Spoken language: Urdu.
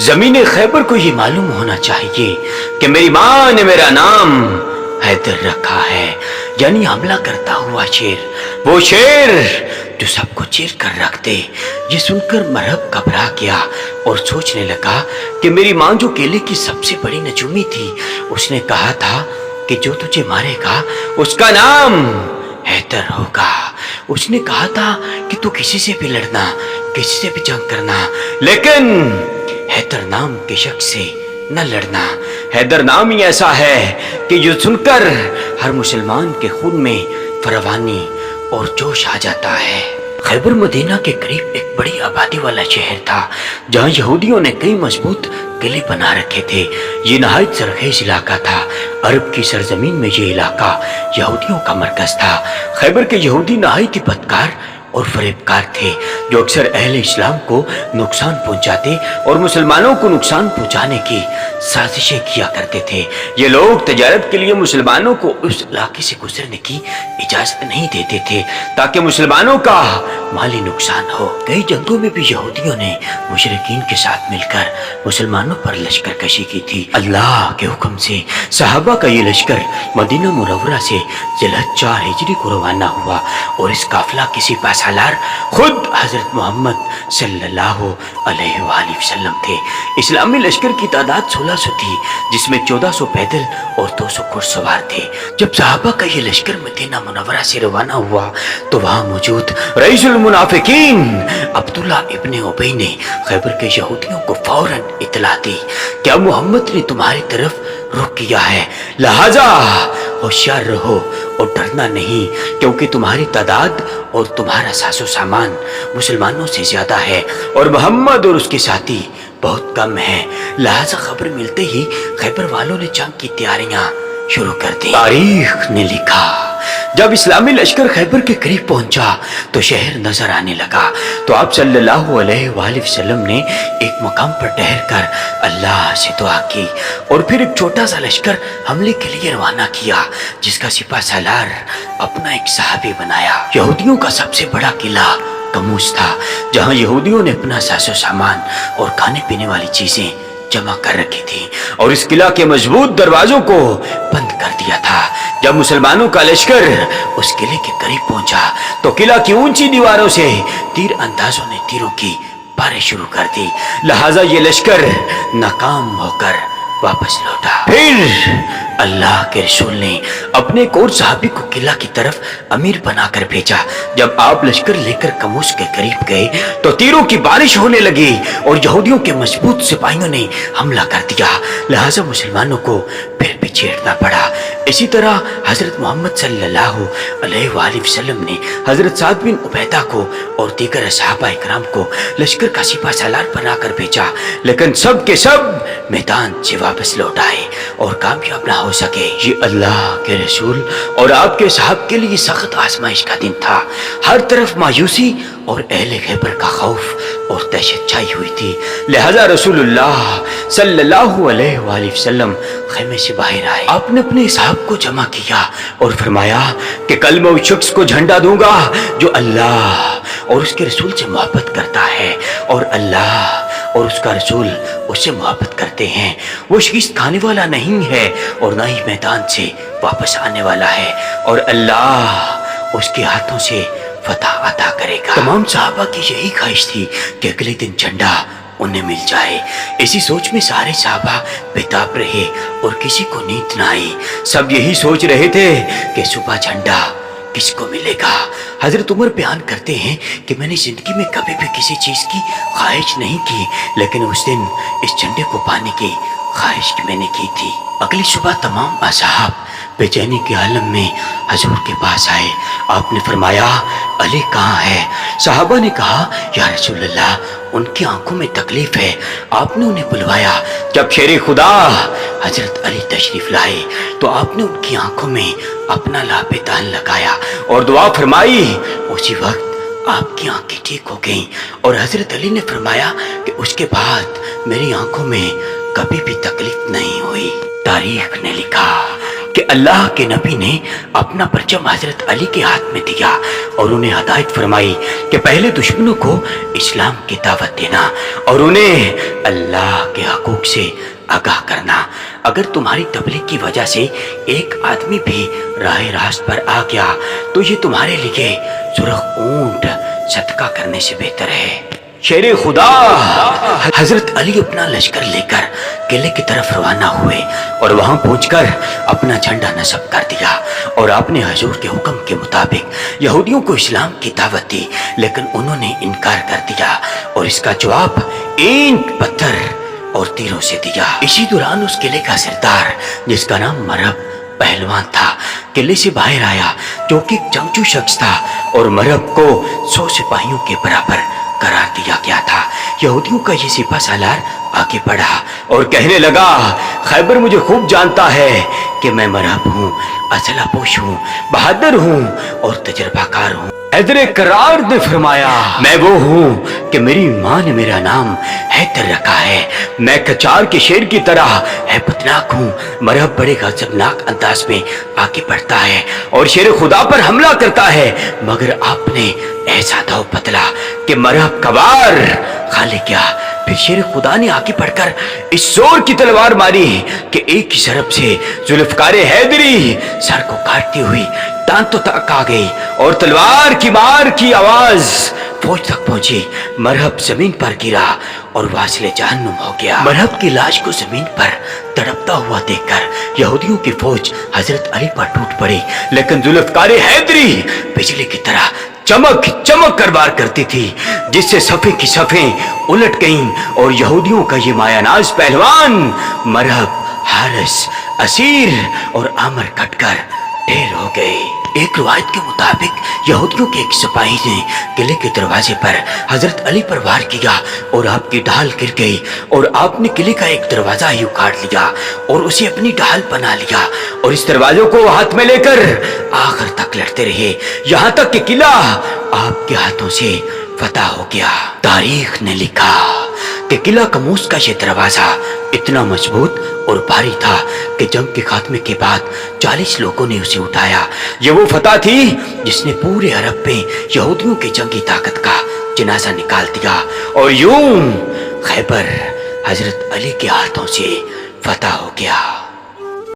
زمین خیبر کو یہ معلوم ہونا چاہیے کہ میری ماں نے میرا نام حیدر رکھا ہے، یعنی حملہ کرتا ہوا شیر، وہ شیر جو سب کو چیر کر رکھ دے۔ یہ سن کر مرہب گھبرا گیا اور سوچنے لگا کہ میری ماں جو کیلے کی سب سے بڑی نجومی تھی، اس نے کہا تھا کہ جو تجھے مارے گا اس کا نام حیدر ہوگا۔ اس نے کہا تھا کہ تو کسی سے بھی لڑنا، کسی سے بھی جنگ کرنا، لیکن حیدر نام کے شخص سے نہ لڑنا۔ حیدر نام ہی ایسا ہے کہ جو سن کر ہر مسلمان کے خون میں فروانی اور جوش آ جاتا ہے۔ خیبر مدینہ کے قریب ایک بڑی آبادی والا شہر تھا، جہاں یہودیوں نے کئی مضبوط قلعے بنا رکھے تھے۔ یہ نہایت سرخیز علاقہ تھا۔ عرب کی سرزمین میں یہ علاقہ یہودیوں کا مرکز تھا۔ خیبر کے یہودی نہایت ہی بدکار اور فریبکار تھے، جو اکثر اہل اسلام کو نقصان پہنچاتے اور مسلمانوں کو نقصان پہنچانے کی سازشیں کیا کرتے تھے۔ یہ لوگ تجارت کے لیے مسلمانوں کو اس علاقے سے گزرنے کی اجازت نہیں دیتے تھے تاکہ مسلمانوں کا مالی نقصان ہو۔ کئی جنگوں میں بھی یہودیوں نے مشرکین کے ساتھ مل کر مسلمانوں پر لشکر کشی کی تھی۔ اللہ کے حکم سے صحابہ کا یہ لشکر مدینہ منورہ سے ذی الحجہ 4 ہجری کو روانہ ہوا، اور اس قافلہ کے سپہ سالار خود حضرت محمد صلی اللہ علیہ وآلہ وسلم تھے۔ اسلامی لشکر کی تعداد 1600 تھی، جس میں 1400 پیدل اور 200 گھڑ سوار تھے۔ جب صحابہ کا یہ لشکر مدینہ منورہ سے روانہ ہوا تو وہاں موجود رئیس المنافقین عبداللہ ابن ابی نے خیبر کے یہودیوں کو فوراً اطلاع دی کہ اب محمد نے تمہاری طرف رخ کیا ہے، لہذا ہوشیار رہو اور ڈرنا نہیں، کیونکہ تمہاری تعداد اور تمہارا ساز و سامان مسلمانوں سے زیادہ ہے، اور محمد اور اس کے ساتھی بہت کم ہیں۔ لہذا خبر ملتے ہی خیبر والوں نے جنگ کی تیاریاں شروع کر دی۔ تاریخ نے لکھا جب اسلامی لشکر خیبر کے قریب پہنچا تو شہر نظر آنے لگا، تو آپ صلی اللہ علیہ وآلہ وسلم نے ایک مقام پر ٹھہر کر اللہ سے دعا کی، اور پھر ایک چھوٹا سا لشکر حملے کے لیے روانہ کیا، جس کا سپہ سالار اپنا ایک صحابی بنایا۔ یہودیوں کا سب سے بڑا قلعہ کموس تھا، جہاں یہودیوں نے اپنا ساز و سامان اور کھانے پینے والی چیزیں جمع کر رکھی تھی، اور اس قلعہ کے مضبوط دروازوں کو بند کر دیا تھا۔ جب مسلمانوں کا لشکر اس قلعے کے قریب پہنچا تو قلعہ کی اونچی دیواروں سے تیر اندازوں نے تیروں کی بارش شروع کر دی، لہذا یہ لشکر ناکام ہو کر واپس لوٹا۔ پھر اللہ کے رسول نے اپنے ایک اور صحابی کو قلعہ کی طرف امیر بنا کر بھیجا۔ جب آپ لشکر لے کر کموس کے قریب گئے تو تیروں کی بارش ہونے لگی اور یہودیوں کے مضبوط سپاہیوں نے حملہ کر دیا، لہذا مسلمانوں کو پھر بھی چھیڑنا پڑا۔ اسی طرح حضرت محمد صلی اللہ علیہ وآلہ وسلم نے حضرت سعد بن عبیدہ کو اور دیگر صحابہ اکرام کو لشکر کا سپہ سالار بنا کر بھیجا، لیکن سب کے سب میدان سے واپس لوٹ آئے اور کامیاب نہ ہو سکے۔ یہ اللہ کے رسول اور آپ کے صحابہ کے لیے سخت آزمائش کا دن تھا۔ ہر طرف مایوسی اور اہل خیبر کا خوف اور دہشت چھائی ہوئی تھی، لہذا رسول اللہ صلی اللہ علیہ وآلہ وسلم خیمے سے باہر آئے۔ آپ نے اپنے صحابہ کو جمع کیا اور فرمایا کہ کل میں اس شخص کو جھنڈا دوں گا جو اللہ اور اس کے رسول سے محبت کرتا ہے، اور اللہ اور اس کا رسول اس سے محبت کرتے ہیں۔ وہ شکست کھانے والا نہیں ہے اور نہ ہی میدان سے واپس آنے والا ہے، اور اللہ اس کے ہاتھوں سے فتح عطا کرے گا۔ تمام صحابہ کی یہی خواہش تھی کہ اگلے دن جھنڈا انہیں مل جائے۔ اسی سوچ میں سارے صحابہ بیتاب رہے اور کسی کو نیند نہ آئی۔ سب یہی سوچ رہے تھے کہ صبح جھنڈا کس کو ملے گا۔ حضرت عمر بیان کرتے ہیں کہ میں نے زندگی میں کبھی بھی کسی چیز کی خواہش نہیں کی، لیکن اس دن اس جھنڈے کو پانے کی خواہش میں نے کی تھی۔ اگلی صبح تمام اصحاب بے چینی کے عالم میں حضور کے پاس آئے۔ آپ نے فرمایا علی کہاں ہے؟ صحابہ نے کہا یا رسول اللہ ان کی آنکھوں میں تکلیف ہے۔ آپ نے انہیں بلوایا۔ جب شیر خدا حضرت علی تشریف لائے تو آپ نے ان کی آنکھوں میں اپنا لاب تان لگایا اور دعا فرمائی۔ اسی وقت آپ کی آنکھیں ٹھیک ہو گئیں، اور حضرت علی نے فرمایا کہ اس کے بعد میری آنکھوں میں کبھی بھی تکلیف نہیں ہوئی۔ تاریخ نے لکھا کہ اللہ کے نبی نے اپنا پرچم حضرت علی کے ہاتھ میں دیا اور انہیں ہدایت فرمائی کہ پہلے دشمنوں کو اسلام کی دعوت دینا اور انہیں اللہ کے حقوق سے آگاہ کرنا۔ اگر تمہاری تبلیغ کی وجہ سے ایک آدمی بھی راہ راست پر آ گیا تو یہ تمہارے لیے سرخ اونٹ صدقہ کرنے سے بہتر ہے۔ شیر خدا حضرت علی اپنا لشکر لے کر قلعے کی طرف روانہ ہوئے اور وہاں پہنچ کر اپنا جھنڈا نصب کر دیا اور آپ نے حضور کے حکم کے مطابق یہودیوں کو اسلام کی دعوت دی، لیکن انہوں نے انکار کر دیا اور اس کا جواب اینٹ پتھر اور تیروں سے دیا۔ اسی دوران اس قلعے کا سردار جس کا نام مرہب پہلوان تھا قلعے سے باہر آیا، جو کہ ایک جنگجو شخص تھا اور مرہب کو 100 سپاہیوں کے برابر قرار دیا گیا تھا۔ یہودیوں کا یہ سپہ سالار آگے بڑھا اور کہنے لگا، خیبر مجھے خوب جانتا ہے کہ میں مرہب ہوں، اسلحہ پوش ہوں، بہادر ہوں اور تجربہ کار ہوں۔ حیدر کرار نے فرمایا، میں وہ ہوں کہ میری ماں نے میرا نام حیدر رکھا ہے، میں کچار کے شیر کی طرح ہیبتناک ہوں۔ مرہب بڑے غضبناک انداز میں آگے بڑھتا ہے اور شیر خدا پر حملہ کرتا ہے، مگر آپ نے ایسا داؤ بدلا کہ مرہب کا وار خالے گیا۔ پھر شیر خدا نے آگے بڑھ کر اس زور کی تلوار ماری کہ ایک ہی ضرب سے ذوالفقار حیدری سر کو کاٹتی ہوئی دانتوں تک آ گئی اور تلوار کی مار کی آواز فوج تک پہنچی۔ مرہب زمین پر گرا اور واصل جہنم ہو گیا۔ مرہب کی لاش کو زمین پر تڑپتا ہوا دیکھ کر یہودیوں کی فوج حضرت علی پر ٹوٹ پڑی، لیکن ذوالفقار حیدری بجلی کی طرح چمک چمک کر وار کرتی تھی، جس سے صفیں کی صفیں الٹ گئیں اور یہودیوں کا یہ مایہ ناز پہلوان مرہب، حارث، اسیر اور عامر کٹ کر ڈھیر ہو گئے۔ ایک روایت کے مطابق یہودیوں کے ایک سپاہی نے قلعے کے دروازے پر حضرت علی پر وار کیا اور آپ کی ڈھال گر گئی اور آپ نے قلعے کا ایک دروازہ ہی اکھاڑ لیا اور اسے اپنی ڈھال بنا لیا اور اس دروازے کو ہاتھ میں لے کر آخر تک لڑتے رہے، یہاں تک کہ قلعہ آپ کے ہاتھوں سے فتح ہو گیا۔ تاریخ نے لکھا کہ قلعہ کموس کا یہ دروازہ اتنا مضبوط اور بھاری تھا کہ جنگ کے خاتمے کے بعد 40 لوگوں نے اسے اٹھایا۔ یہ وہ فتح تھی جس نے پورے عرب میں یہودیوں کی جنگی طاقت کا جنازہ نکال دیا اور یوں خیبر حضرت علی کے ہاتھوں سے فتح ہو گیا۔